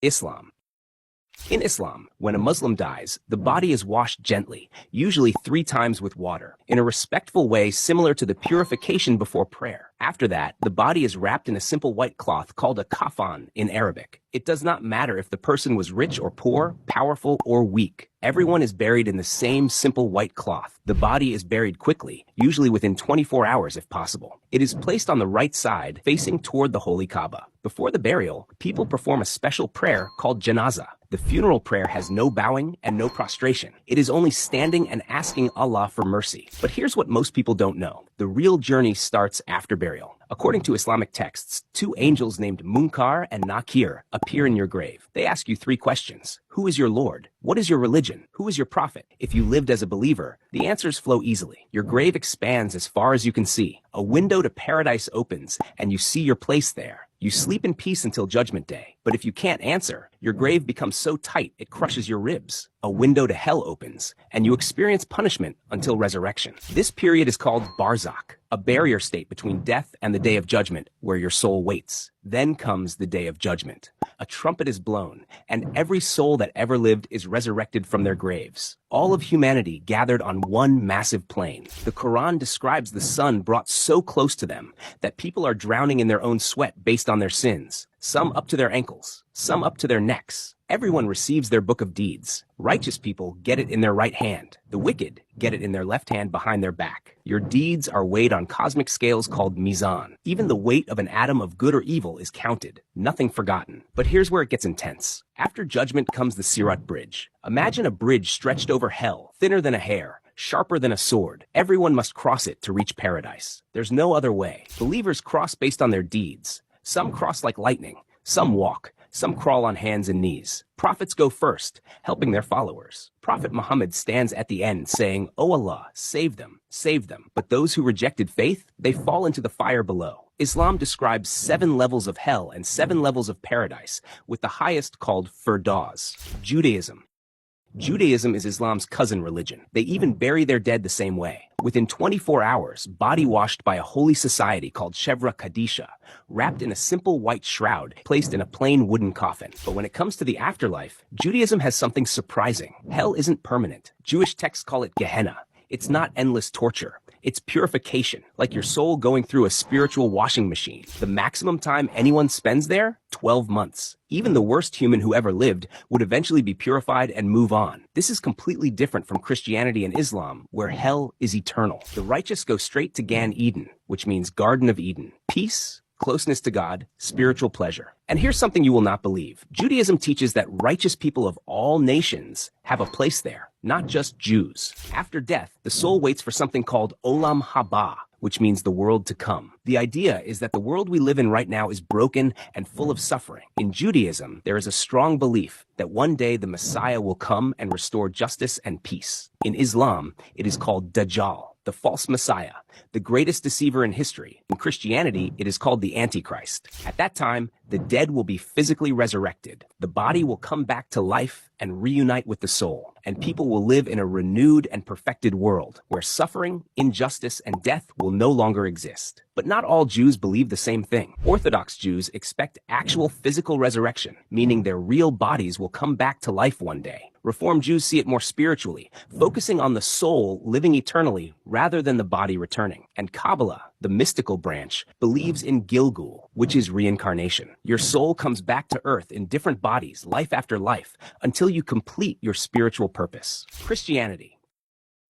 Islam. In Islam, when a Muslim dies, the body is washed gently, usually 3 times with water, in a respectful way similar to the purification before prayer. After that, the body is wrapped in a simple white cloth called a kafan in Arabic. It does not matter if the person was rich or poor, powerful or weak. Everyone is buried in the same simple white cloth. The body is buried quickly, usually within 24 hours if possible. It is placed on the right side, facing toward the Holy Kaaba. Before the burial, people perform a special prayer called janazah. The funeral prayer has no bowing and no prostration. It is only standing and asking Allah for mercy. But here's what most people don't know. The real journey starts after burial. According to Islamic texts, 2 angels named Munkar and Nakir appear in your grave. They ask you 3 questions. Who is your Lord? What is your religion? Who is your prophet? If you lived as a believer, the answers flow easily. Your grave expands as far as you can see. A window to paradise opens, and you see your place there. You sleep in peace until Judgment Day. But if you can't answer, your grave becomes so tight it crushes your ribs. A window to hell opens, and you experience punishment until resurrection. This period is called Barzakh, a barrier state between death and the Day of Judgment, where your soul waits. Then comes the Day of Judgment. A trumpet is blown, and every soul that ever lived is resurrected from their graves. All of humanity gathered on one massive plain. The Quran describes the sun brought so close to them that people are drowning in their own sweat based on their sins, some up to their ankles, some up to their necks. Everyone receives their book of deeds. Righteous people get it in their right hand. The wicked get it in their left hand behind their back. Your deeds are weighed on cosmic scales called mizan. Even the weight of an atom of good or evil is counted, nothing forgotten. But here's where it gets intense. After judgment comes the Sirat bridge. Imagine a bridge stretched over hell, thinner than a hair, sharper than a sword. Everyone must cross it to reach paradise. There's no other way. Believers cross based on their deeds. Some cross like lightning, some walk, some crawl on hands and knees. Prophets go first, helping their followers. Prophet Muhammad stands at the end saying, "O Allah, save them, save them." But those who rejected faith, they fall into the fire below. Islam describes 7 levels of hell and 7 levels of paradise, with the highest called Firdaus. Judaism is Islam's cousin religion. They even bury their dead the same way. Within 24 hours, body washed by a holy society called Shevra Kadisha, wrapped in a simple white shroud, placed in a plain wooden coffin. But when it comes to the afterlife, Judaism has something surprising. Hell isn't permanent. Jewish texts call it Gehenna. It's not endless torture. It's purification, like your soul going through a spiritual washing machine. The maximum time anyone spends there? 12 months. Even the worst human who ever lived would eventually be purified and move on. This is completely different from Christianity and Islam, where hell is eternal. The righteous go straight to Gan Eden, which means Garden of Eden. Peace, closeness to God, spiritual pleasure. And here's something you will not believe. Judaism teaches that righteous people of all nations have a place there, not just Jews. After death, the soul waits for something called Olam Haba, which means the world to come. The idea is that the world we live in right now is broken and full of suffering. In Judaism, there is a strong belief that one day the Messiah will come and restore justice and peace. In Islam, it is called Dajjal, the false Messiah, the greatest deceiver in history. In Christianity, it is called the Antichrist. At that time, the dead will be physically resurrected. The body will come back to life and reunite with the soul, and people will live in a renewed and perfected world where suffering, injustice, and death will no longer exist. But not all Jews believe the same thing. Orthodox Jews expect actual physical resurrection, meaning their real bodies will come back to life one day. Reform Jews see it more spiritually, focusing on the soul living eternally rather than the body returning. And Kabbalah, the mystical branch, believes in Gilgul, which is reincarnation. Your soul comes back to earth in different bodies, life after life, until you complete your spiritual purpose. Christianity.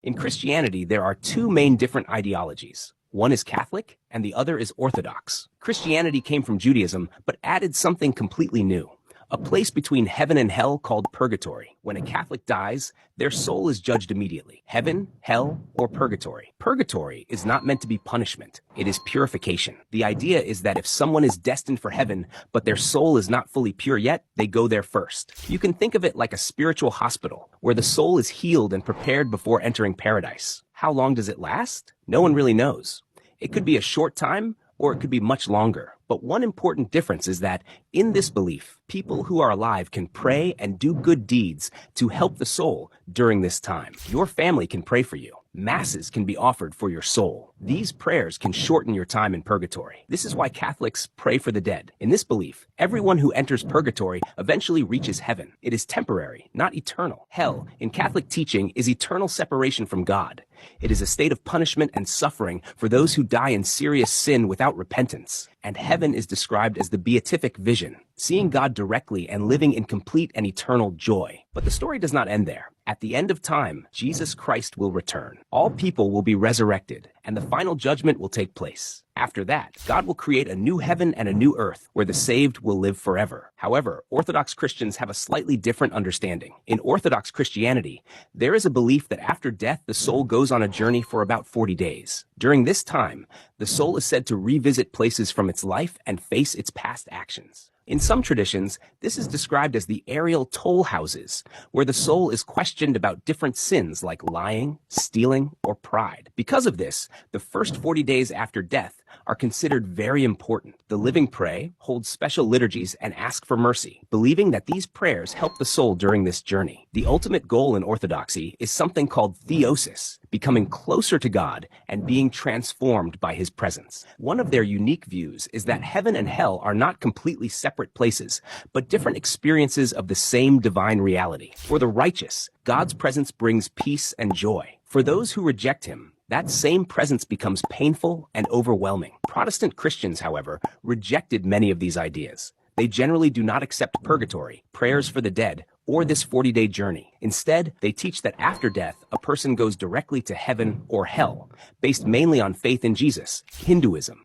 In Christianity, there are 2 main different ideologies. One is Catholic, and the other is Orthodox. Christianity came from Judaism, but added something completely new. A place between heaven and hell called purgatory. When a Catholic dies, their soul is judged immediately. Heaven, hell, or purgatory. Purgatory is not meant to be punishment. It is purification. The idea is that if someone is destined for heaven, but their soul is not fully pure yet, they go there first. You can think of it like a spiritual hospital, where the soul is healed and prepared before entering paradise. How long does it last? No one really knows. It could be a short time, or it could be much longer. But one important difference is that In this belief, people who are alive can pray and do good deeds to help the soul during this time. Your family can pray for you. Masses can be offered for your soul. These prayers can shorten your time in purgatory. This is why Catholics pray for the dead. In this belief, everyone who enters purgatory eventually reaches heaven. It is temporary, not eternal. Hell, in Catholic teaching, is eternal separation from God. It is a state of punishment and suffering for those who die in serious sin without repentance. And heaven is described as the beatific vision, seeing God directly and living in complete and eternal joy. But the story does not end there. At the end of time, Jesus Christ will return. All people will be resurrected, and the final judgment will take place. After that, God will create a new heaven and a new earth where the saved will live forever. However, Orthodox Christians have a slightly different understanding. In Orthodox Christianity, there is a belief that after death, the soul goes on a journey for about 40 days. During this time, the soul is said to revisit places from its life and face its past actions. In some traditions, this is described as the Ariel toll houses, where the soul is questioned about different sins like lying, stealing, or pride. Because of this, the first 40 days after death are considered very important. The living pray, hold special liturgies, and ask for mercy, believing that these prayers help the soul during this journey. The ultimate goal in Orthodoxy is something called theosis, becoming closer to God and being transformed by his presence. One of their unique views is that heaven and hell are not completely separate places, but different experiences of the same divine reality. For the righteous, God's presence brings peace and joy. For those who reject him, that same presence becomes painful and overwhelming. Protestant Christians, however, rejected many of these ideas. They generally do not accept purgatory, prayers for the dead, or this 40-day journey. Instead, they teach that after death, a person goes directly to heaven or hell, based mainly on faith in Jesus, Hinduism.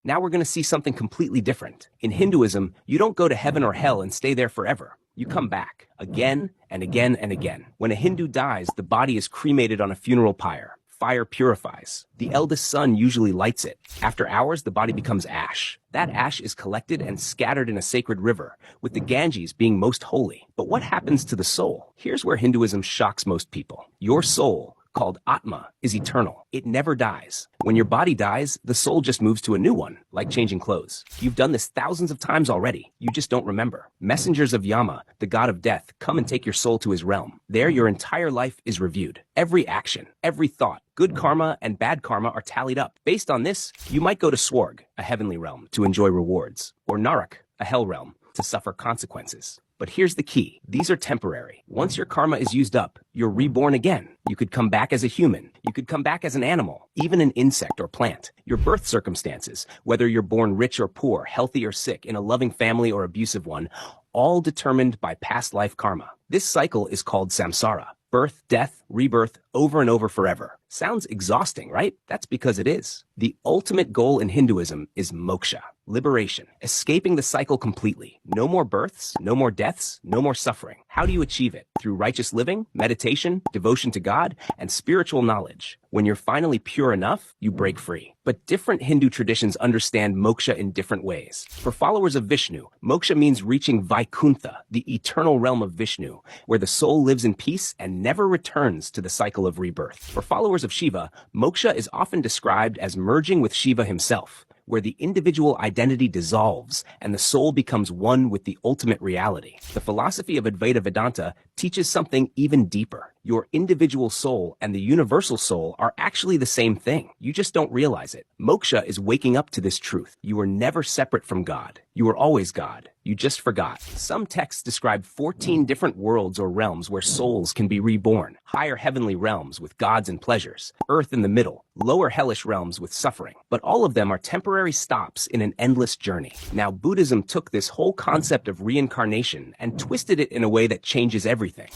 Now we're going to see something completely different. In Hinduism, you don't go to heaven or hell and stay there forever. You come back, again and again and again. When a Hindu dies, the body is cremated on a funeral pyre. Fire purifies. The eldest son usually lights it. After hours, the body becomes ash. That ash is collected and scattered in a sacred river, with the Ganges being most holy. But what happens to the soul? Here's where Hinduism shocks most people. Your soul, called Atma, is eternal. It never dies. When your body dies, the soul just moves to a new one, like changing clothes. You've done this thousands of times already. You just don't remember. Messengers of Yama, the god of death, come and take your soul to his realm. There, your entire life is reviewed. Every action, every thought, good karma and bad karma are tallied up. Based on this, you might go to Swarg, a heavenly realm, to enjoy rewards, or Narak, a hell realm, to suffer consequences. But here's the key. These are temporary. Once your karma is used up, you're reborn again. You could come back as a human. You could come back as an animal, even an insect or plant. Your birth circumstances, whether you're born rich or poor, healthy or sick, in a loving family or abusive one, all determined by past life karma. This cycle is called samsara. Birth, death, rebirth, over and over forever. Sounds exhausting, right? That's because it is. The ultimate goal in Hinduism is moksha, liberation, escaping the cycle completely. No more births, no more deaths, no more suffering. How do you achieve it? Through righteous living, meditation, devotion to God, and spiritual knowledge. When you're finally pure enough, you break free. But different Hindu traditions understand moksha in different ways. For followers of Vishnu, moksha means reaching Vaikuntha, the eternal realm of Vishnu, where the soul lives in peace and never returns to the cycle of rebirth. For followers of Shiva, moksha is often described as merging with Shiva himself, where the individual identity dissolves and the soul becomes one with the ultimate reality. The philosophy of Advaita Vedanta teaches something even deeper. Your individual soul and the universal soul are actually the same thing. You just don't realize it. Moksha is waking up to this truth. You are never separate from God. You are always God. You just forgot. Some texts describe 14 different worlds or realms where souls can be reborn. Higher heavenly realms with gods and pleasures. Earth in the middle. Lower hellish realms with suffering. But all of them are temporary stops in an endless journey. Now, Buddhism took this whole concept of reincarnation and twisted it in a way that changes everything.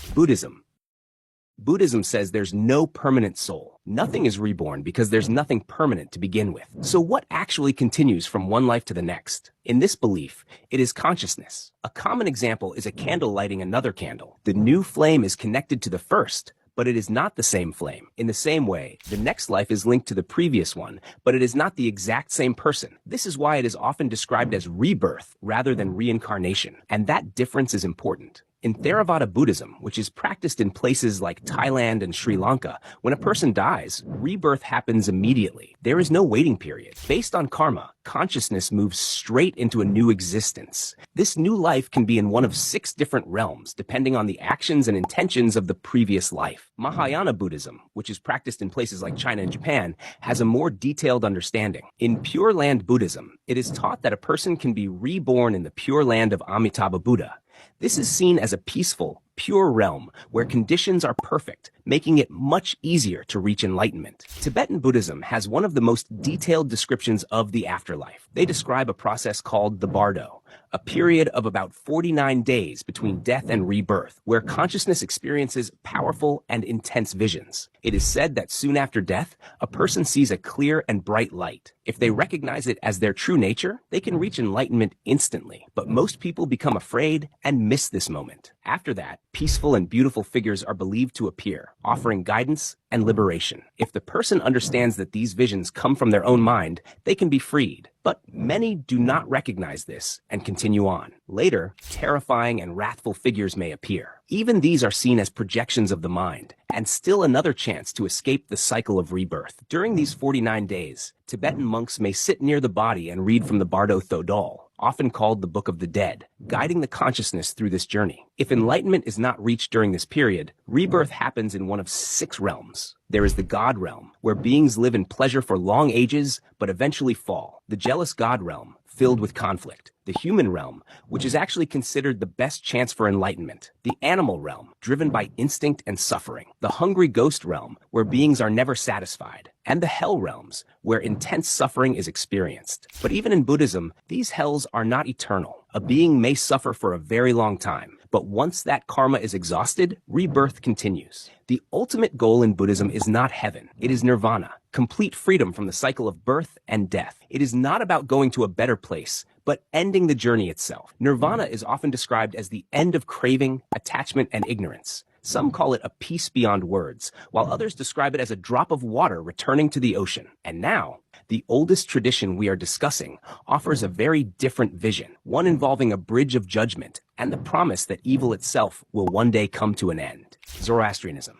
Buddhism says there's no permanent soul. Nothing is reborn because there's nothing permanent to begin with. So what actually continues from one life to the next? In this belief, it is consciousness. A common example is a candle lighting another candle. The new flame is connected to the first, but it is not the same flame. In the same way, the next life is linked to the previous one, but it is not the exact same person. This is why it is often described as rebirth rather than reincarnation. And that difference is important. In Theravada Buddhism, which is practiced in places like Thailand and Sri Lanka, when a person dies, rebirth happens immediately. There is no waiting period. Based on karma, consciousness moves straight into a new existence. This new life can be in one of 6 different realms, depending on the actions and intentions of the previous life. Mahayana Buddhism, which is practiced in places like China and Japan, has a more detailed understanding. In Pure Land Buddhism, it is taught that a person can be reborn in the Pure Land of Amitabha Buddha. This is seen as a peaceful, pure realm where conditions are perfect, making it much easier to reach enlightenment. Tibetan Buddhism has one of the most detailed descriptions of the afterlife. They describe a process called the Bardo, a period of about 49 days between death and rebirth, where consciousness experiences powerful and intense visions. It is said that soon after death, a person sees a clear and bright light. If they recognize it as their true nature, they can reach enlightenment instantly. But most people become afraid and miss this moment. After that, peaceful and beautiful figures are believed to appear, offering guidance and liberation. If the person understands that these visions come from their own mind, they can be freed. But many do not recognize this and continue on. Later, terrifying and wrathful figures may appear. Even these are seen as projections of the mind, and still another chance to escape the cycle of rebirth. During these 49 days, Tibetan monks may sit near the body and read from the Bardo Thodol, often called the Book of the Dead, guiding the consciousness through this journey. If enlightenment is not reached during this period, rebirth happens in one of 6 realms. There is the God realm, where beings live in pleasure for long ages, but eventually fall. The jealous God realm, filled with conflict. The human realm, which is actually considered the best chance for enlightenment. The animal realm, driven by instinct and suffering. The hungry ghost realm, where beings are never satisfied. And the hell realms, where intense suffering is experienced. But even in Buddhism, these hells are not eternal. A being may suffer for a very long time, but once that karma is exhausted, rebirth continues. The ultimate goal in Buddhism is not heaven. It is nirvana, complete freedom from the cycle of birth and death. It is not about going to a better place, but ending the journey itself. Nirvana is often described as the end of craving, attachment, and ignorance. Some call it a peace beyond words, while others describe it as a drop of water returning to the ocean. And now, the oldest tradition we are discussing offers a very different vision, one involving a bridge of judgment and the promise that evil itself will one day come to an end. Zoroastrianism.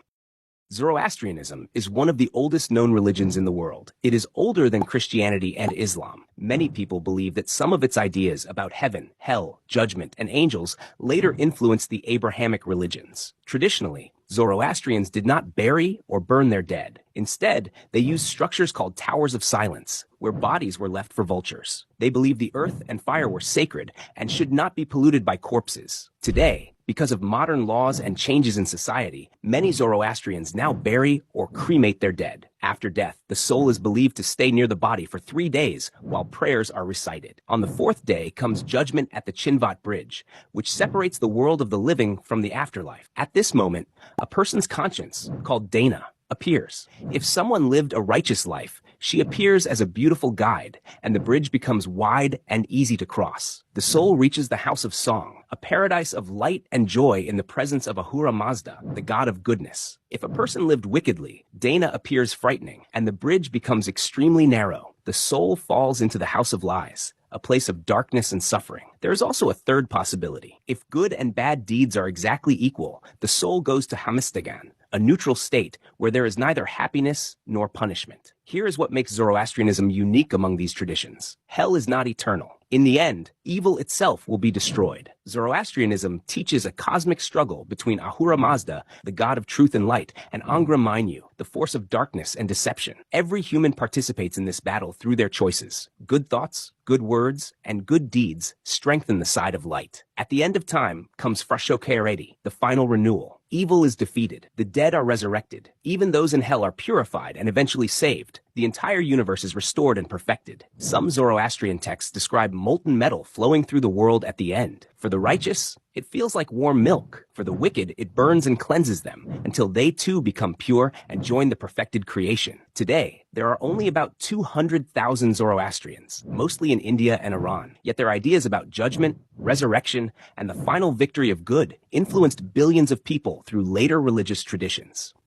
Zoroastrianism is one of the oldest known religions in the world. It is older than Christianity and Islam. Many people believe that some of its ideas about heaven, hell, judgment, and angels later influenced the Abrahamic religions. Traditionally, Zoroastrians did not bury or burn their dead. Instead, they used structures called towers of silence, where bodies were left for vultures. They believed the earth and fire were sacred and should not be polluted by corpses. Today, because of modern laws and changes in society, many Zoroastrians now bury or cremate their dead. After death, the soul is believed to stay near the body for 3 days while prayers are recited. On the 4th day comes judgment at the Chinvat Bridge, which separates the world of the living from the afterlife. At this moment, a person's conscience, called Dana, appears. If someone lived a righteous life, she appears as a beautiful guide, and the bridge becomes wide and easy to cross. The soul reaches the House of Song, a paradise of light and joy in the presence of Ahura Mazda, the god of goodness. If a person lived wickedly, Dana appears frightening, and the bridge becomes extremely narrow. The soul falls into the House of Lies, a place of darkness and suffering. There is also a third possibility. If good and bad deeds are exactly equal, the soul goes to Hamistagan, a neutral state where there is neither happiness nor punishment. Here is what makes Zoroastrianism unique among these traditions. Hell is not eternal. In the end, evil itself will be destroyed. Zoroastrianism teaches a cosmic struggle between Ahura Mazda, the god of truth and light, and Angra Mainyu, the force of darkness and deception. Every human participates in this battle through their choices. Good thoughts, good words, and good deeds strengthen the side of light. At the end of time comes Frashokeredi, the final renewal. Evil is defeated. The dead are resurrected. Even those in hell are purified and eventually saved. The entire universe is restored and perfected. Some Zoroastrian texts describe molten metal flowing through the world at the end. For the righteous, it feels like warm milk. For the wicked, it burns and cleanses them until they too become pure and join the perfected creation. Today, there are only about 200,000 Zoroastrians, mostly in India and Iran. Yet their ideas about judgment, resurrection, and the final victory of good influenced billions of people through later religious traditions.